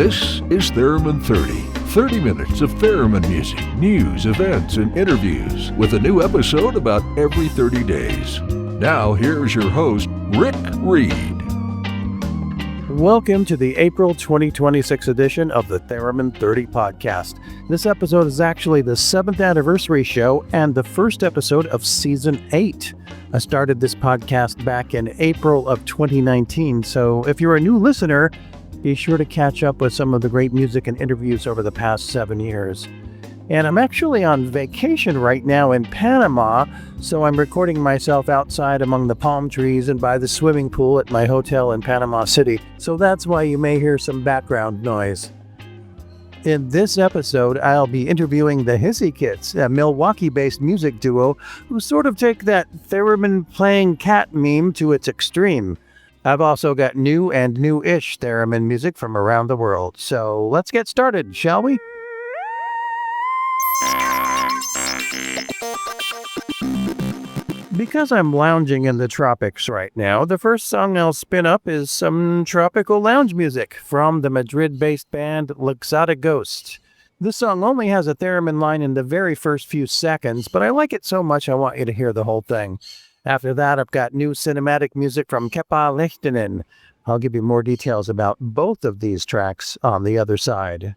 This is Theremin 30. 30 minutes of theremin music, news, events, and interviews with a new episode about every 30 days. Now, here's your host, Rick Reed. Welcome to the April 2026 edition of the Theremin 30 podcast. This episode is actually the 7th anniversary show and the first episode of Season 8. I started this podcast back in April of 2019, so if you're a new listener, be sure to catch up with some of the great music and interviews over the past 7 years. And I'm actually on vacation right now in Panama, so I'm recording myself outside among the palm trees and by the swimming pool at my hotel in Panama City, so that's why you may hear some background noise. In this episode, I'll be interviewing the Hissy Kids, a Milwaukee-based music duo who sort of take that theremin playing cat meme to its extreme. I've also got new and new-ish theremin music from around the world, so let's get started, shall we? Because I'm lounging in the tropics right now, the first song I'll spin up is some tropical lounge music from the Madrid-based band Luxada Ghost. This song only has a theremin line in the very first few seconds, but I like it so much I want you to hear the whole thing. After that, I've got new cinematic music from Kepa Lehtinen. I'll give you more details about both of these tracks on the other side.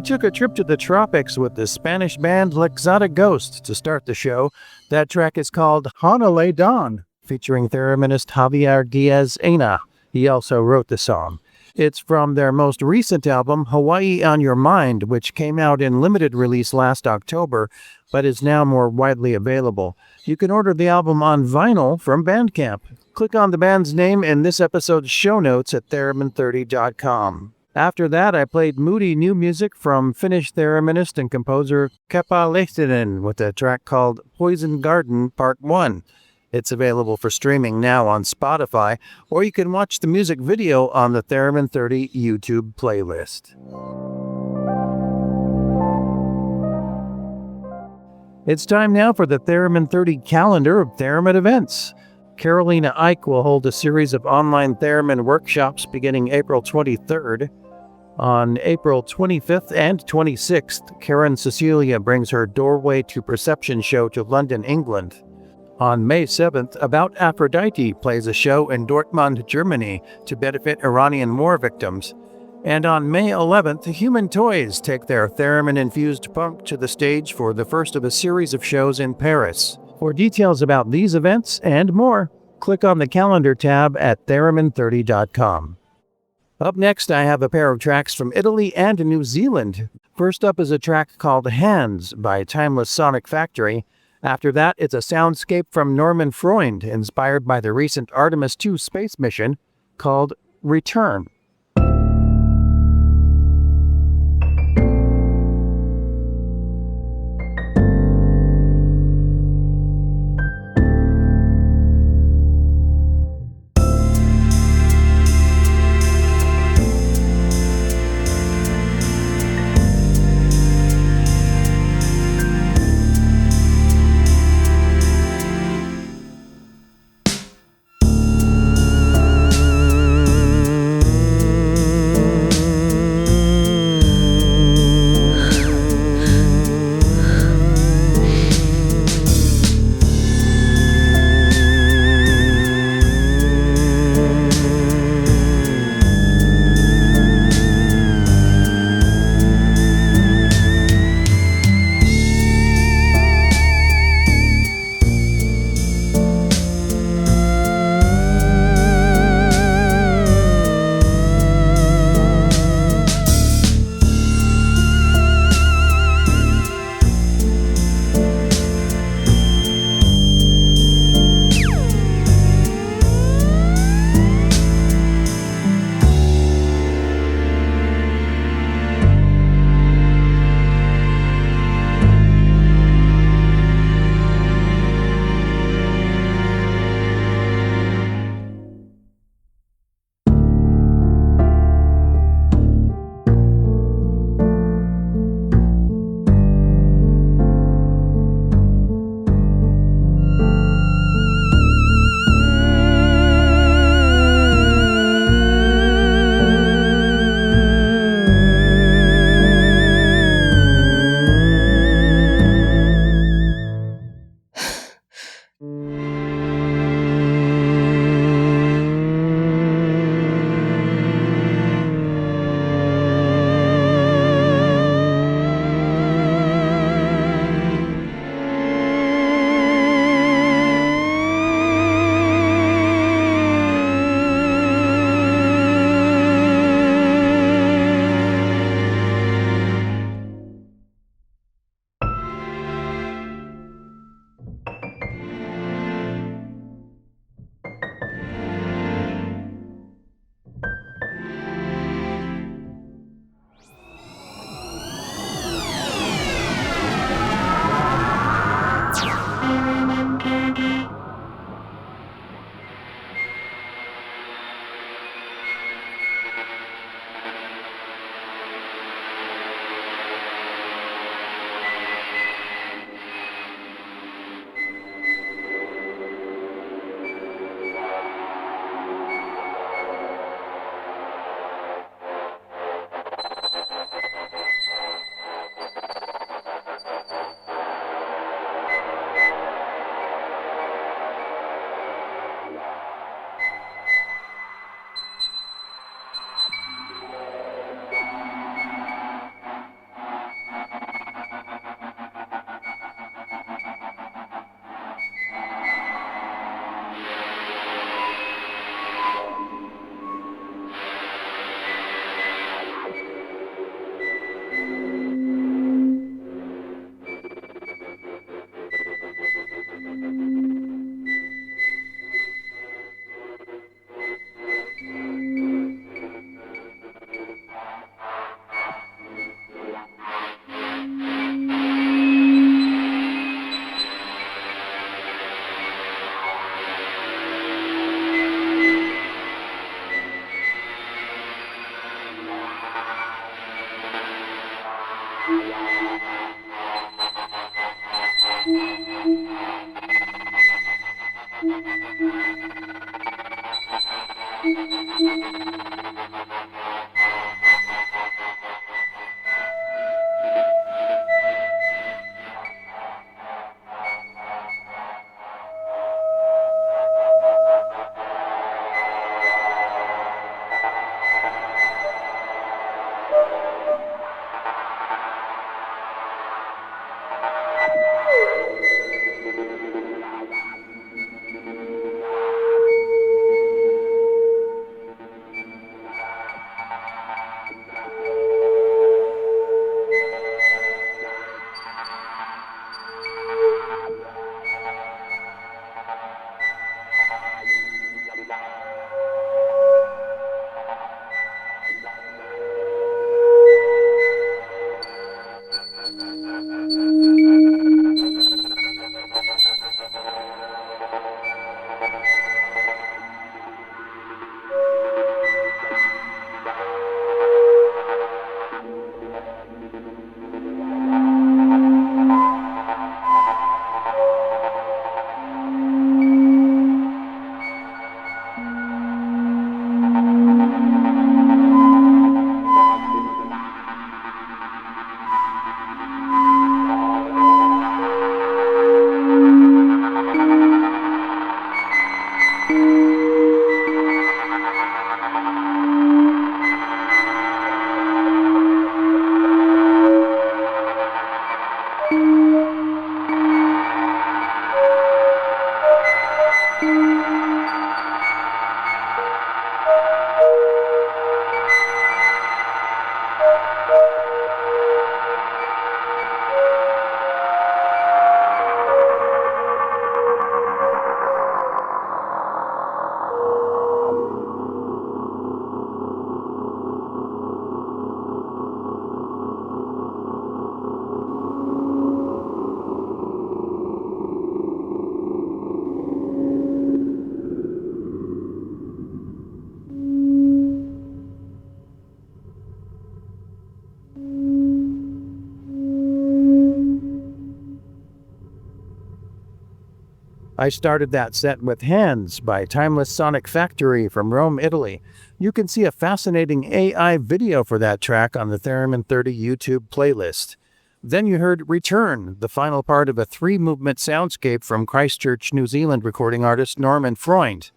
took a trip to the tropics with the Spanish band Lexada Ghost to start the show. That track is called Hanale Dawn, featuring thereminist Javier Diaz-Ena. He also wrote the song. It's from their most recent album, Hawaii on Your Mind, which came out in limited release last October, but is now more widely available. You can order the album on vinyl from Bandcamp. Click on the band's name in this episode's show notes at theremin30.com. After that, I played moody new music from Finnish thereminist and composer Kepa Lehtinen with a track called Poison Garden Part 1. It's available for streaming now on Spotify, or you can watch the music video on the Theremin 30 YouTube playlist. It's time now for the Theremin 30 calendar of Theremin events. Carolina Ike will hold a series of online Theremin workshops beginning April 23rd. On April 25th and 26th, Karen Cecilia brings her Doorway to Perception show to London, England. On May 7th, About Aphrodite plays a show in Dortmund, Germany to benefit Iranian war victims. And on May 11th, Human Toys take their theremin-infused punk to the stage for the first of a series of shows in Paris. For details about these events and more, click on the calendar tab at theremin30.com. Up next, I have a pair of tracks from Italy and New Zealand. First up is a track called Hands by Timeless Sonic Factory. After that, it's a soundscape from Norman Freund, inspired by the recent Artemis 2 space mission, called Return. I started that set with Hands by Timeless Sonic Factory from Rome, Italy. You can see a fascinating AI video for that track on the Theremin 30 YouTube playlist. Then you heard Return, the final part of a 3-movement soundscape from Christchurch, New Zealand recording artist Norman Freund.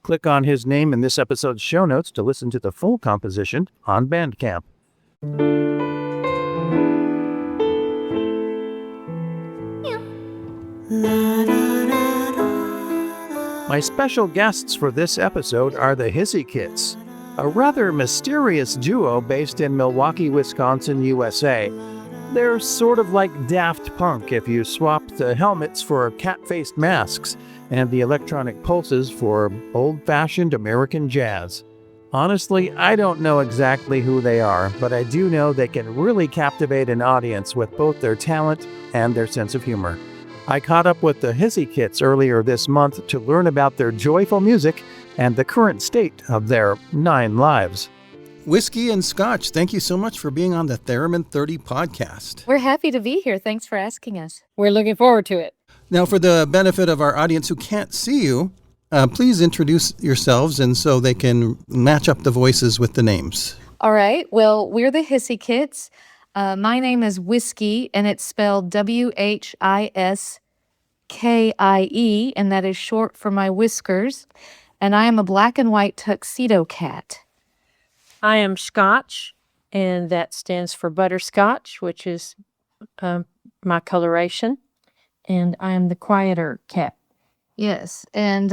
Click on his name in this episode's show notes to listen to the full composition on Bandcamp. My special guests for this episode are the Hissy Kits, a rather mysterious duo based in Milwaukee, Wisconsin, USA. They're sort of like Daft Punk if you swapped the helmets for cat-faced masks and the electronic pulses for old-fashioned American jazz. Honestly, I don't know exactly who they are, but I do know they can really captivate an audience with both their talent and their sense of humor. I caught up with the Hissy Kits earlier this month to learn about their joyful music and the current state of their 9 lives. Whiskey and Scotch, thank you so much for being on the Theremin 30 podcast. We're happy to be here. Thanks for asking us. We're looking forward to it. Now, for the benefit of our audience who can't see you, please introduce yourselves and so they can match up the voices with the names. All right. Well, we're the Hissy Kits. My name is Whiskey, and it's spelled Whiskie, and that is short for my whiskers. And I am a black and white tuxedo cat. I am Scotch, and that stands for butterscotch, which is my coloration. And I am the quieter cat. Yes, and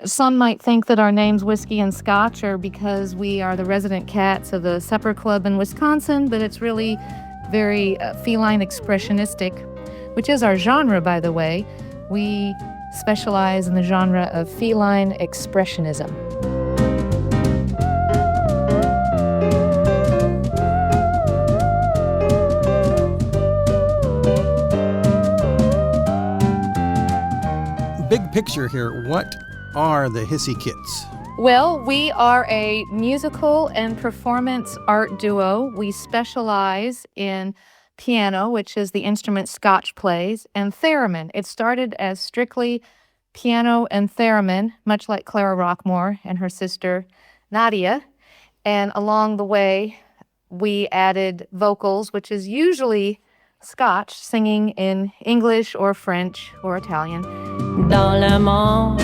some might think that our names Whiskey and Scotch are because we are the resident cats of the supper club in Wisconsin, but it's really very feline expressionistic, which is our genre, by the way. We specialize in the genre of feline expressionism. Big picture here, what are the Hissy Kits? Well, we are a musical and performance art duo. We specialize in piano, which is the instrument Scotch plays, and theremin. It started as strictly piano and theremin, much like Clara Rockmore and her sister Nadia. And along the way, we added vocals, which is usually Scotch, singing in English or French or Italian. Dans l'immense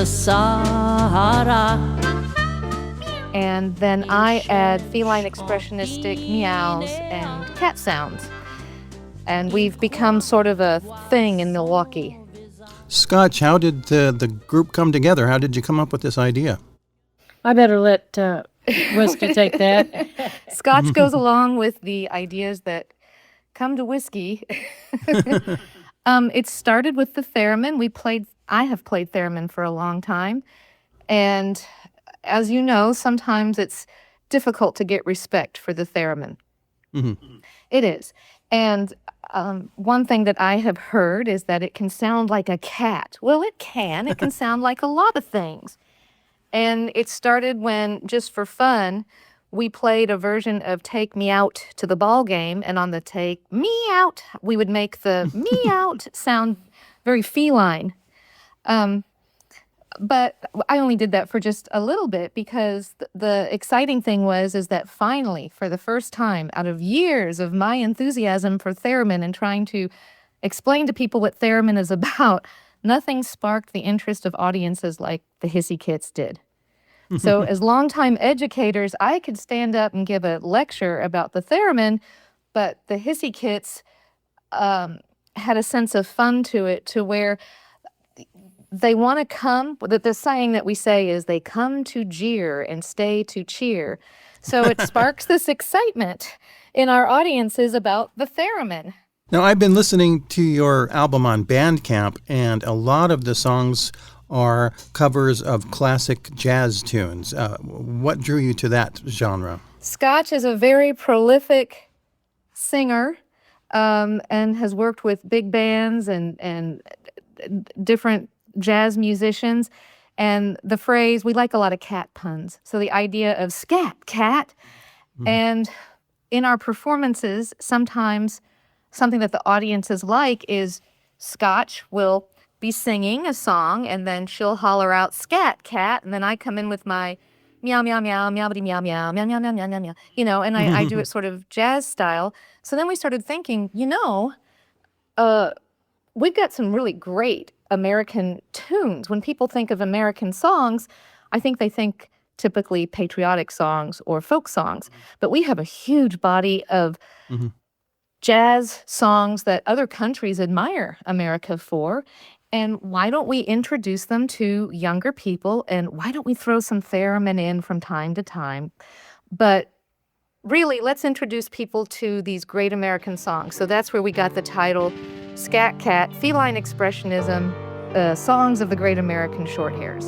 Sahara. And then I add feline expressionistic meows and cat sounds. And we've become sort of a thing in Milwaukee. Scotch, how did the group come together? How did you come up with this idea? I better let Whiskey take that. Scotch goes along with the ideas that come to whiskey. It started with the theremin. I have played theremin for a long time. And as you know, sometimes it's difficult to get respect for the theremin. Mm-hmm. It is. And one thing that I have heard is that it can sound like a cat. Well, it can. It can sound like a lot of things. And it started when, just for fun, we played a version of Take Me Out to the Ball Game. And on the Take Me Out, we would make the me out sound very feline. But I only did that for just a little bit because the exciting thing is that finally, for the first time, out of years of my enthusiasm for theremin and trying to explain to people what theremin is about, nothing sparked the interest of audiences like the Hissy Kits did. So as longtime educators, I could stand up and give a lecture about the theremin, but the Hissy Kits had a sense of fun to it, to where they want to come, the saying that we say is they come to jeer and stay to cheer. So it sparks this excitement in our audiences about the theremin. Now, I've been listening to your album on Bandcamp, and a lot of the songs are covers of classic jazz tunes. What drew you to that genre? Scotch is a very prolific singer and has worked with big bands and different jazz musicians. And the phrase, we like a lot of cat puns. So the idea of scat, cat. Mm-hmm. And in our performances, sometimes something that the audiences like is Scotch will be singing a song, and then she'll holler out scat cat, and then I come in with my meow meow meow meowbity meow meow meow meow meow meow meow meow, and I do it sort of jazz style. So then we started thinking, we've got some really great American tunes. When people think of American songs, I think they think typically patriotic songs or folk songs, but we have a huge body of jazz songs that other countries admire America for. And why don't we introduce them to younger people? And why don't we throw some theremin in from time to time? But really, let's introduce people to these great American songs. So that's where we got the title, Scat Cat, Feline Expressionism, Songs of the Great American Shorthairs.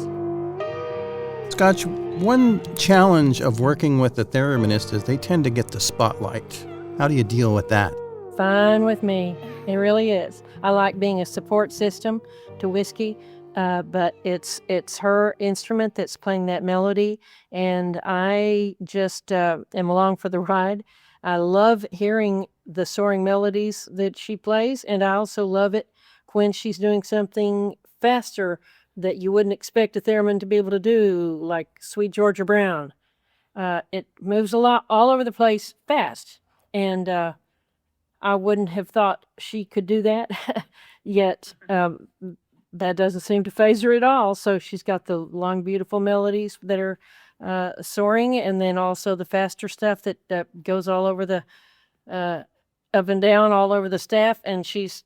Scotch, one challenge of working with the thereminist is they tend to get the spotlight. How do you deal with that? Fine with me. It really is. I like being a support system to Whiskey, but it's her instrument that's playing that melody, and I just am along for the ride. I love hearing the soaring melodies that she plays, and I also love it when she's doing something faster that you wouldn't expect a theremin to be able to do, like Sweet Georgia Brown. It moves a lot all over the place fast, and I wouldn't have thought she could do that, yet that doesn't seem to faze her at all. So she's got the long, beautiful melodies that are soaring, and then also the faster stuff that goes all over the up and down all over the staff, and she's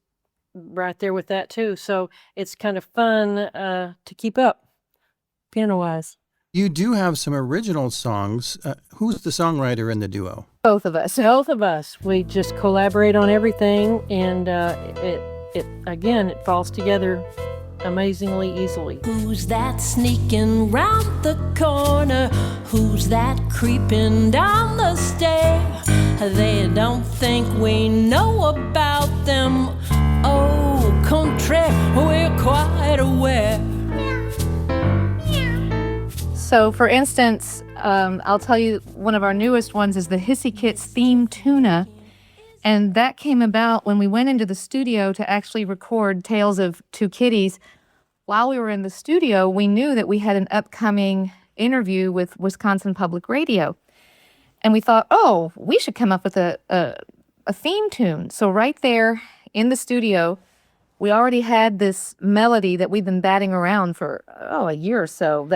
right there with that too. So it's kind of fun to keep up, piano-wise. You do have some original songs. Who's the songwriter in the duo? Both of us. Both of us. We just collaborate on everything, and it falls together amazingly easily. Who's that sneaking round the corner? Who's that creeping down the stair? They don't think we know about them. Au contraire, we're quite aware. So, for instance, I'll tell you one of our newest ones is the Hissy Kits theme tuna. And that came about when we went into the studio to actually record Tales of Two Kitties. while we were in the studio, we knew that we had an upcoming interview with Wisconsin Public Radio. And we thought, oh, we should come up with a theme tune. So right there in the studio, we already had this melody that we've been batting around for, a year or so.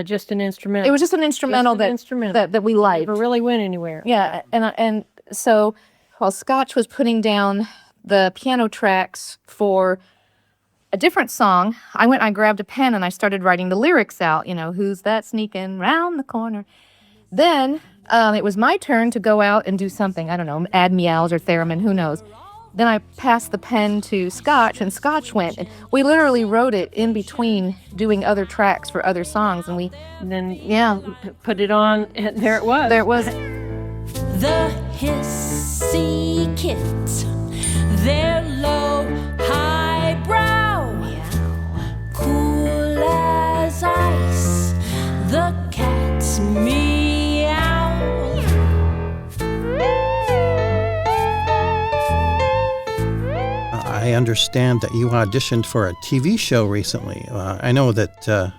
Just an instrumental. It was just an instrumental that we liked. Never really went anywhere. Yeah, and so while Scotch was putting down the piano tracks for a different song, I grabbed a pen and I started writing the lyrics out, who's that sneaking round the corner. Then it was my turn to go out and do something, I don't know, add meows or theremin, who knows. Then I passed the pen to Scotch, and Scotch went. And we literally wrote it in between doing other tracks for other songs, and then put it on, and there it was. There it was. The Hissy kids, they're low, highbrow, cool as ice. The cats meow. I understand that you auditioned for a TV show recently. I know that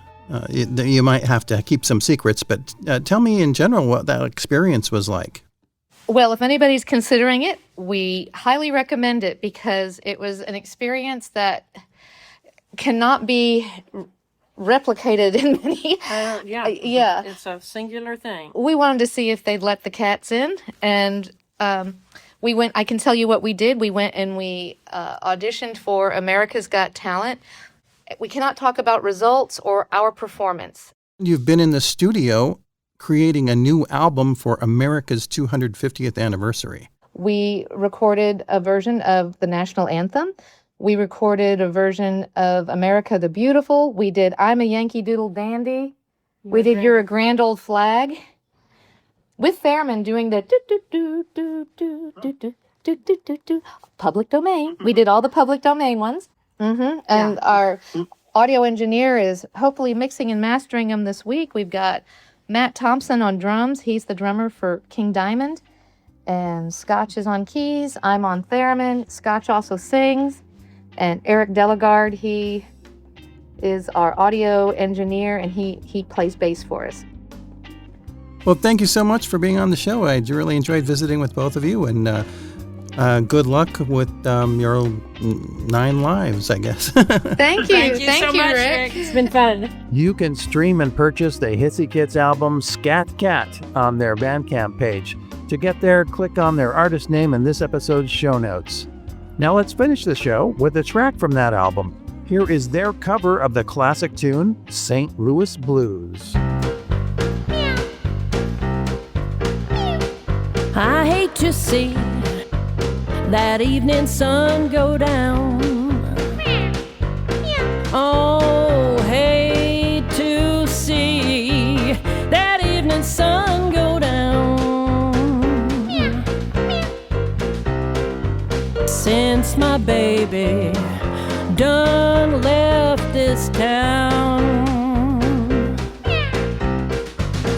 you might have to keep some secrets, but tell me in general what that experience was like. Well, if anybody's considering it, we highly recommend it because it was an experience that cannot be replicated in many. Yeah. It's a singular thing. We wanted to see if they'd let the cats in, and we went. I can tell you what we did. We went and we auditioned for America's Got Talent. We cannot talk about results or our performance. You've been in the studio creating a new album for America's 250th anniversary. We recorded a version of the national anthem. We recorded a version of America the Beautiful. We did I'm a Yankee Doodle Dandy. We did You're a Grand Old Flag. With theremin doing the do-do-do-do-do-do-do-do-do-do-do. Public domain. We did all the public domain ones. And our audio engineer is hopefully mixing and mastering them this week. We've got Matt Thompson on drums. He's the drummer for King Diamond. And Scotch is on keys. I'm on theremin. Scotch also sings. And Eric Delegard, he is our audio engineer, and he plays bass for us. Well, thank you so much for being on the show. I really enjoyed visiting with both of you, and good luck with your 9 lives, I guess. Thank you. Thank you so much, Rick. It's been fun. You can stream and purchase the Hissy Kids album Scat Cat on their Bandcamp page. To get there, click on their artist name in this episode's show notes. Now let's finish the show with a track from that album. Here is their cover of the classic tune, St. Louis Blues. I hate to see that evening sun go down. Oh, hate to see that evening sun go down. Since my baby done left this town,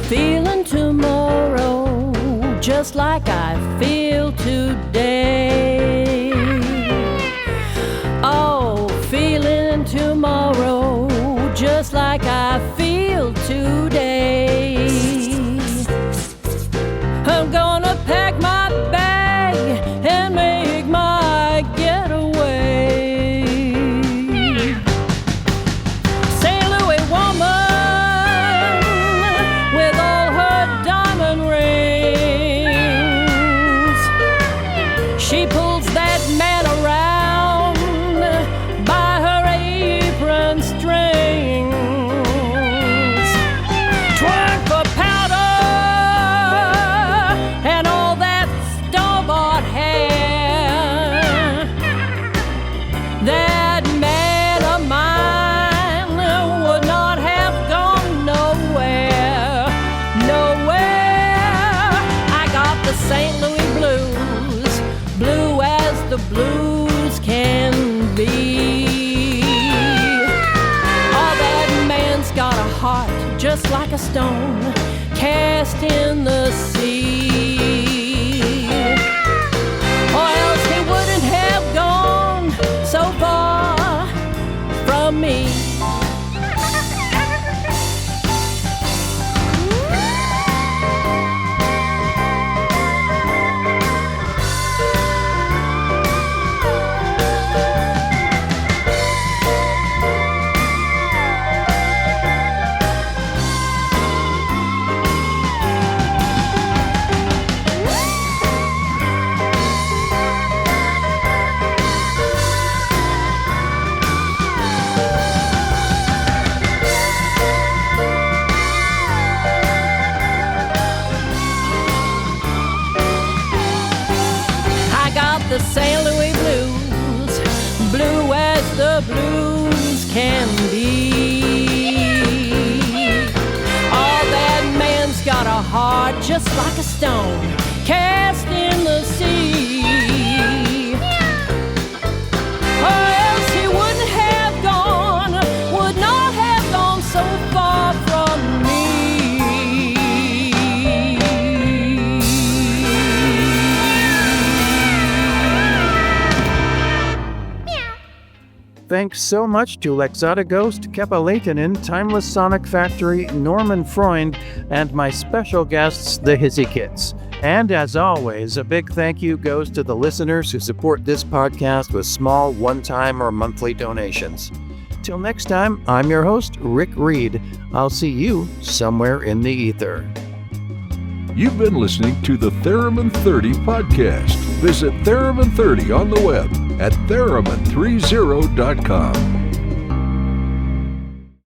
feeling tomorrow just like I feel today. Oh, feeling tomorrow just like I feel today. I'm gonna pack my bag and make my getaway. St. Louis woman with all her diamond rings, she pulls that man around by her apron strings. Twerk for powder and all that store-bought hair. That man of mine would not have gone nowhere, nowhere. I got the St. Louis blues, blue as the blues can be. Oh, that man's got a heart just like a stone cast in the sea, or else he wouldn't have gone so far from me. just like a stone cast in the sea. Or else he wouldn't have gone, would not have gone so far from me. Thanks so much to Lexata Ghost, Kepa Leitonen, Timeless Sonic Factory, Norman Freund, and my special guests, the Hissy Kids. And as always, a big thank you goes to the listeners who support this podcast with small one-time or monthly donations. Till next time, I'm your host, Rick Reed. I'll see you somewhere in the ether. You've been listening to the Theremin 30 podcast. Visit Theremin 30 on the web at theremin30.com.